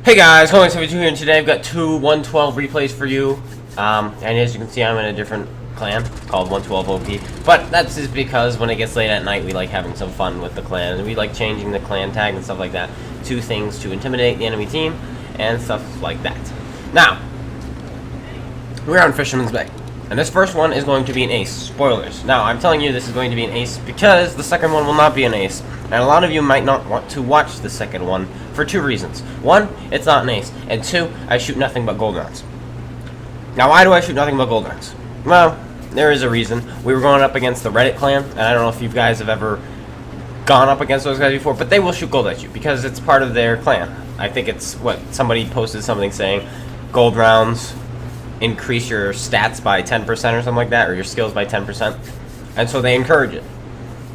Hey guys, Holding72 here, and today I've got two 112 replays for you. And as you can see, I'm in a different clan called 112 OP. But that's just because when it gets late at night, we like having some fun with the clan. And we like changing the clan tag and stuff like that to things to intimidate the enemy team and stuff like that. Now, we're on Fisherman's Bay. And this first one is going to be an ace. Spoilers. Now, I'm telling you this is going to be an ace because the second one will not be an ace. And a lot of you might not want to watch the second one for two reasons. One, it's not an ace. And two, I shoot nothing but gold rounds. Now, why do I shoot nothing but gold rounds? Well, there is a reason. We were going up against the Reddit clan, and I don't know if you guys have ever gone up against those guys before, but they will shoot gold at you because it's part of their clan. I think it's, what, somebody posted something saying gold rounds increase your stats by 10% or something like that, or your skills by 10%. And so they encourage it.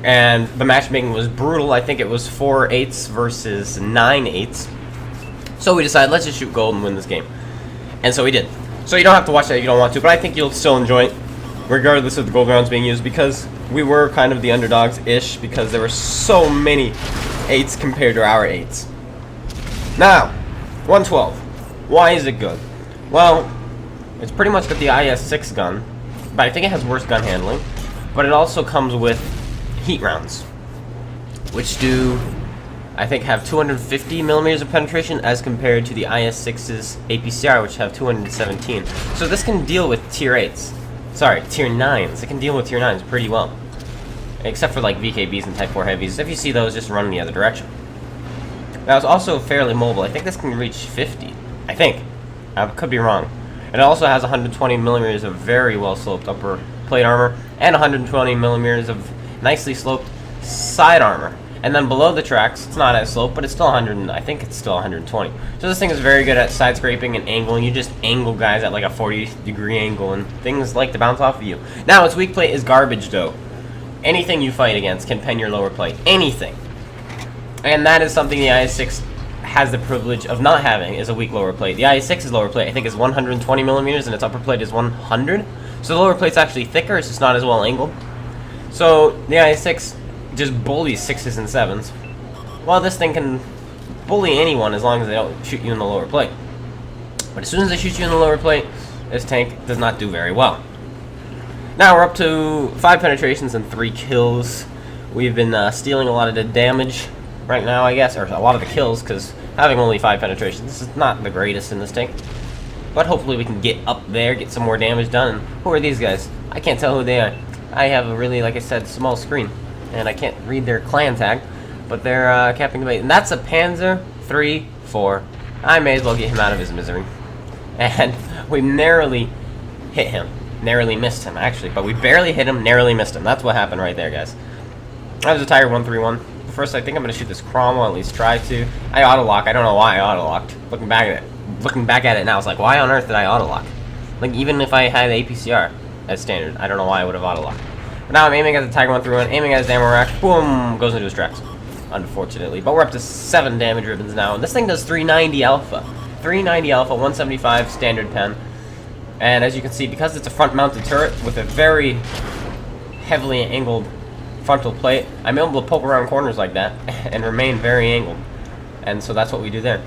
And the matchmaking was brutal. I think it was 4 8s versus 9 8s. So we decided, let's just shoot gold and win this game. And so we did. So you don't have to watch that if you don't want to, but I think you'll still enjoy it, regardless of the gold rounds being used, because we were kind of the underdogs-ish, because there were so many 8s compared to our 8s. Now, 112. Why is it good? Well, it's pretty much got the IS-6 gun, but I think it has worse gun handling. But it also comes with heat rounds, which do, I think, have 250 millimeters of penetration as compared to the IS-6's APCR, which have 217. So this can deal with tier 8s. Sorry, tier 9s. It can deal with tier 9s pretty well. Except for like VKBs and Type 4 heavies. If you see those, just run in the other direction. Now, it's also fairly mobile. I think this can reach 50. I think. I could be wrong. And it also has 120 millimeters of very well sloped upper plate armor and 120 millimeters of nicely sloped side armor. And then below the tracks, it's not as sloped, but it's still 100. I think it's still 120. So this thing is very good at side scraping and angling. You just angle guys at like a 40-degree angle, and things like to bounce off of you. Now, its weak plate is garbage, though. Anything you fight against can pen your lower plate. Anything. And that is something the IS-6 has the privilege of not having, is a weak lower plate. The IS-6's lower plate, I think, is 120 millimeters, and its upper plate is 100. So the lower plate's actually thicker, it's just not as well angled. So the IS-6 just bullies 6s and 7s. While this thing can bully anyone as long as they don't shoot you in the lower plate. But as soon as they shoot you in the lower plate, this tank does not do very well. Now we're up to 5 penetrations and 3 kills. We've been stealing a lot of the damage right now, I guess, or a lot of the kills, because having only 5 penetrations, this is not the greatest in this tank. But hopefully we can get up there, get some more damage done. And who are these guys? I can't tell who they are. I have a really, like I said, small screen, and I can't read their clan tag, but they're capping the bait. And that's a Panzer III-4. I may as well get him out of his misery. And we narrowly hit him. Narrowly missed him, actually. But we barely hit him, narrowly missed him. That's what happened right there, guys. That was a Tiger 131. First, I think I'm going to shoot this Cromwell, at least try to. I auto-lock. I don't know why I auto-locked. Looking back at it now, it's like, why on earth did I auto-lock? Like, even if I had APCR as standard, I don't know why I would have auto-locked. But now I'm aiming at the Tiger 131, aiming at his ammo rack, boom, goes into his tracks. Unfortunately. But we're up to 7 damage ribbons now, and this thing does 390 alpha. 390 alpha, 175 standard pen. And as you can see, because it's a front-mounted turret with a very heavily angled frontal plate, I'm able to poke around corners like that and remain very angled. And so that's what we do there.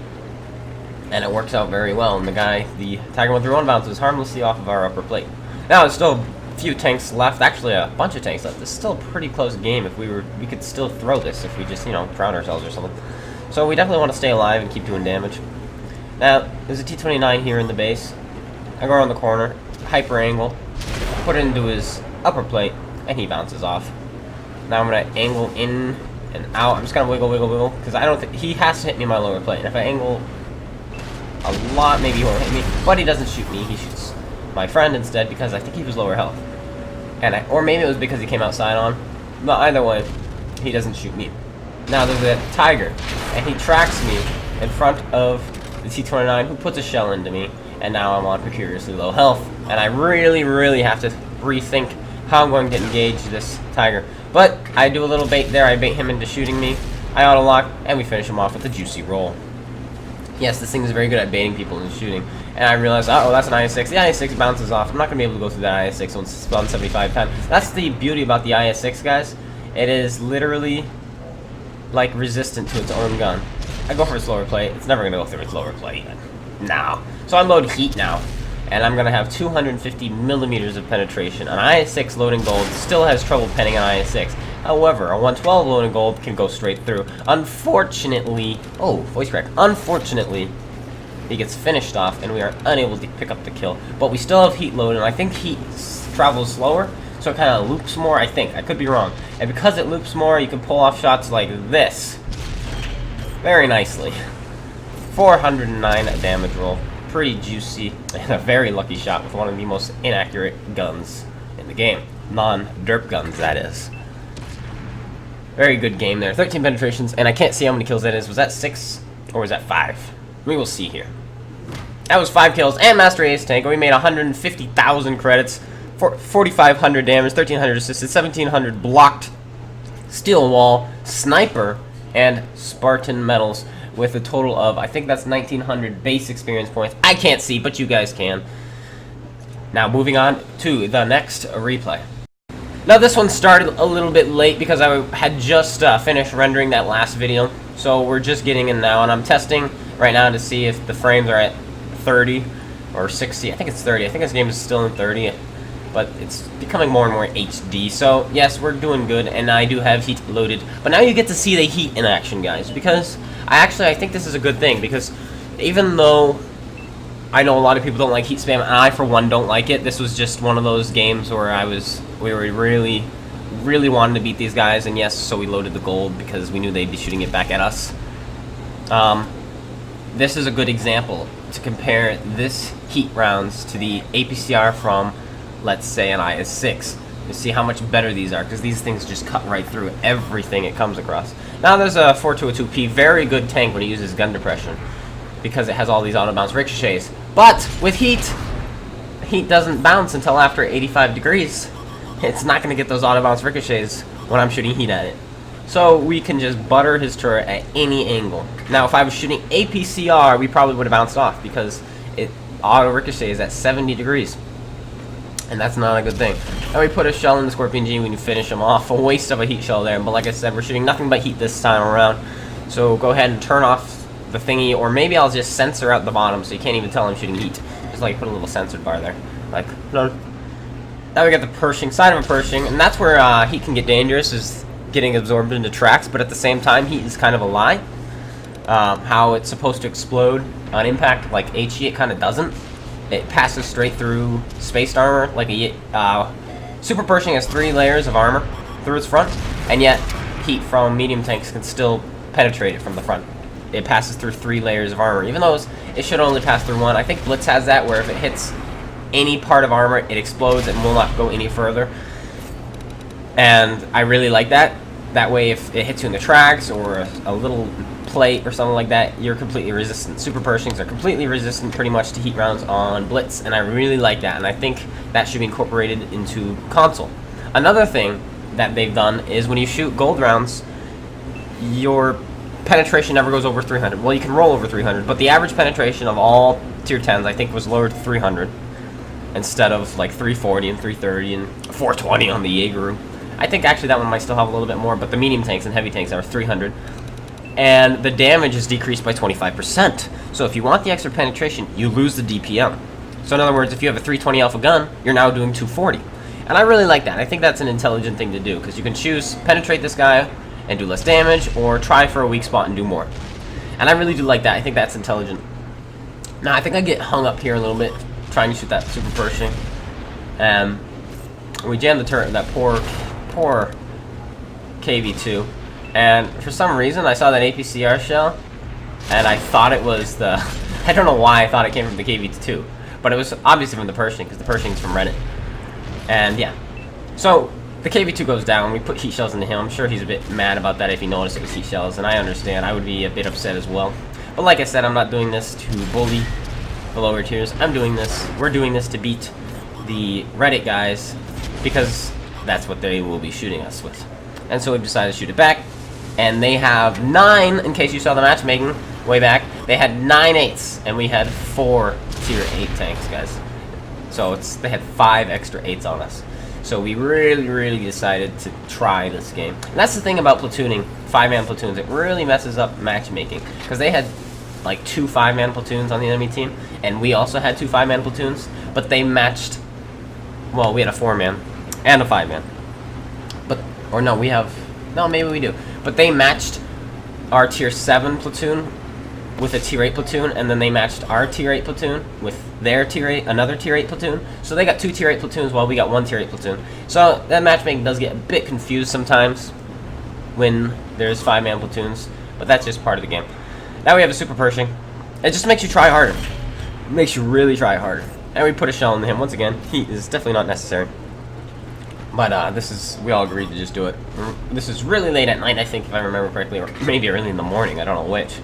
And it works out very well. And the Tiger 131 bounces harmlessly off of our upper plate. Now, there's still a few tanks left. Actually, a bunch of tanks left. This is still a pretty close game. If we could still throw this if we just, drown ourselves or something. So we definitely want to stay alive and keep doing damage. Now, there's a T-29 here in the base. I go around the corner, hyper angle, put it into his upper plate, and he bounces off. Now I'm going to angle in and out. I'm just going to wiggle, because I don't think he has to hit me in my lower plate. And if I angle a lot, maybe he won't hit me. But he doesn't shoot me. He shoots my friend instead, because I think he was lower health. Or maybe it was because he came outside on. But either way, he doesn't shoot me. Now there's a Tiger, and he tracks me in front of the T-29, who puts a shell into me. And now I'm on precariously low health. And I really have to rethink how I'm going to engage this Tiger. But I do a little bait there. I bait him into shooting me. I auto-lock, and we finish him off with a juicy roll. Yes, this thing is very good at baiting people and shooting. And I realized, oh, that's an IS-6. The IS-6 bounces off. I'm not going to be able to go through that IS-6 on 175 times. That's the beauty about the IS-6, guys. It is literally, like, resistant to its own gun. I go for a slower play. It's never going to go through its lower play even. No. So I load heat now. And I'm going to have 250 millimeters of penetration. An IS-6 loading gold still has trouble penning an IS-6. However, a 112 loading gold can go straight through. Unfortunately, oh, voice crack. Unfortunately, he gets finished off, and we are unable to pick up the kill. But we still have heat load, and I think heat travels slower, so it kind of loops more, I think. I could be wrong. And because it loops more, you can pull off shots like this. Very nicely. 409 damage roll. Pretty juicy, and a very lucky shot with one of the most inaccurate guns in the game. Non-derp guns, that is. Very good game there. 13 penetrations, and I can't see how many kills that is. Was that 6 or was that 5? We will see here. That was 5 kills and Master Ace Tank. We made 150,000 credits, 4,500 damage, 1,300 assisted, 1,700 blocked, steel wall, sniper, and Spartan medals with a total of, I think that's 1,900 base experience points. I can't see, but you guys can. Now moving on to the next replay. Now this one started a little bit late because I had just finished rendering that last video. So we're just getting in now, and I'm testing right now to see if the frames are at 30 or 60. I think it's 30. I think this game is still in 30, but it's becoming more and more HD. So yes, we're doing good, and I do have heat loaded. But now you get to see the heat in action, guys, because I think this is a good thing, because even though I know a lot of people don't like heat spam, and I for one don't like it, this was just one of those games where we were really wanting to beat these guys, and yes, so we loaded the gold because we knew they'd be shooting it back at us. This is a good example to compare this heat rounds to the APCR from, let's say, an IS-6. You see how much better these are, because these things just cut right through everything it comes across. Now there's a 4202P, very good tank when it uses gun depression, because it has all these auto-bounce ricochets. But with heat doesn't bounce until after 85 degrees. It's not going to get those auto-bounce ricochets when I'm shooting heat at it. So we can just butter his turret at any angle. Now if I was shooting APCR, we probably would have bounced off, because it auto-ricochets at 70 degrees. And that's not a good thing. And we put a shell in the Scorpion G when you finish him off. A waste of a heat shell there. But like I said, we're shooting nothing but heat this time around. So go ahead and turn off the thingy, or maybe I'll just censor out the bottom so you can't even tell I'm shooting heat. Just like put a little censored bar there. Like, no. Now we got the Pershing, side of a Pershing, and that's where heat can get dangerous, is getting absorbed into tracks, but at the same time, heat is kind of a lie. How it's supposed to explode on impact, like HE, it kind of doesn't. It passes straight through spaced armor, like a Super Pershing has 3 layers of armor through its front, and yet heat from medium tanks can still penetrate it from the front. It passes through 3 layers of armor, even though it should only pass through 1. I think Blitz has that, where if it hits any part of armor, it explodes and will not go any further. And I really like that. That way, if it hits you in the tracks or a little plate or something like that, you're completely resistant. Super Pershings are completely resistant pretty much to heat rounds on Blitz, and I really like that, and I think that should be incorporated into console. Another thing that they've done is when you shoot gold rounds, your penetration never goes over 300. Well, you can roll over 300, but the average penetration of all tier 10s, I think, was lowered to 300 instead of like 340 and 330 and 420 on the Jaeger. I think actually that one might still have a little bit more, but the medium tanks and heavy tanks are 300. And the damage is decreased by 25%. So if you want the extra penetration, you lose the DPM. So in other words, if you have a 320 alpha gun, you're now doing 240. And I really like that. I think that's an intelligent thing to do, because you can choose penetrate this guy and do less damage, or try for a weak spot and do more. And I really do like that. I think that's intelligent. Now I think I get hung up here a little bit trying to shoot that Super Pershing. We jammed the turret, that poor KV2. And for some reason, I saw that APCR shell, and I thought it was the... I don't know why I thought it came from the KV2, but it was obviously from the Pershing, because the Pershing's from Reddit. And yeah. So, the KV2 goes down, we put heat shells into him. I'm sure he's a bit mad about that if he noticed it was heat shells, and I understand. I would be a bit upset as well. But like I said, I'm not doing this to bully the lower tiers. We're doing this to beat the Reddit guys, because that's what they will be shooting us with. And so we've decided to shoot it back. And they have 9, in case you saw the matchmaking, way back, they had 9 8s, and we had 4 tier 8 tanks, guys. So they had 5 extra 8s on us. So we really decided to try this game. And that's the thing about platooning, 5-man platoons. It really messes up matchmaking, because they had like 2 5-man platoons on the enemy team, and we also had 2 5-man platoons, but they matched. Well, we had a 4-man and a 5-man. Or no, maybe we do. But they matched our tier 7 platoon with a tier 8 platoon, and then they matched our tier 8 platoon with their tier 8, another tier 8 platoon. So they got 2 tier 8 platoons while we got 1 tier 8 platoon. So that matchmaking does get a bit confused sometimes when there's 5-man platoons, but that's just part of the game. Now we have a super Pershing. It just makes you try harder. It makes you really try harder. And we put a shell into him. Once again, heat is definitely not necessary. But we all agreed to just do it. This is really late at night, I think, if I remember correctly, or maybe early in the morning, I don't know which.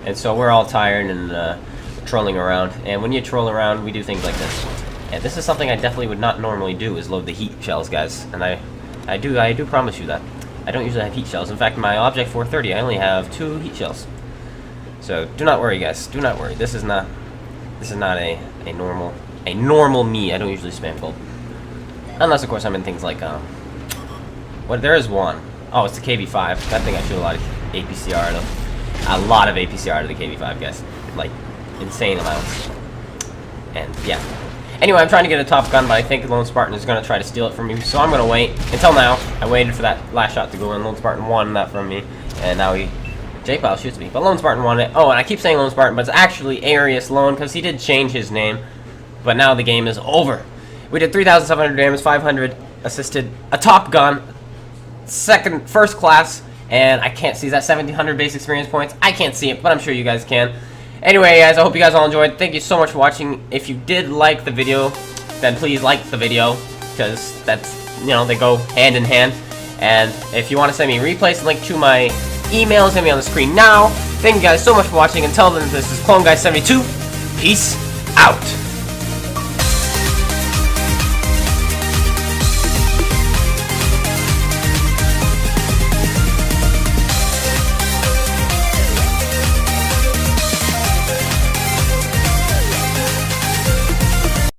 And so we're all tired and trolling around. And when you troll around, we do things like this. And this is something I definitely would not normally do, is load the heat shells, guys. And I do promise you that. I don't usually have heat shells. In fact, my Object 430, I only have 2 heat shells. So do not worry, guys. Do not worry. This is not a normal me. I don't usually spam gold. Unless, of course, I'm in things like, there is one. Oh, it's the KB5. That thing I shoot a lot of APCR out of. A lot of APCR out of the KB5, guys. Like, insane amounts. And, yeah. Anyway, I'm trying to get a Top Gun, but I think Lone Spartan is going to try to steal it from me. So I'm going to wait. Until now, I waited for that last shot to go in. Lone Spartan won that from me. And now J-Pile shoots me. But Lone Spartan won it. Oh, and I keep saying Lone Spartan, but it's actually Arius Lone, because he did change his name. But now the game is over. We did 3,700 damage, 500 assisted, a Top Gun, first class, and I can't see, is that 1,700 base experience points? I can't see it, but I'm sure you guys can. Anyway, guys, I hope you guys all enjoyed. Thank you so much for watching. If you did like the video, then please like the video, because that's, they go hand in hand. And if you want to send me replays, link to my email is going to be on the screen now. Thank you guys so much for watching. Until then, this is CloneGuy72. Peace out.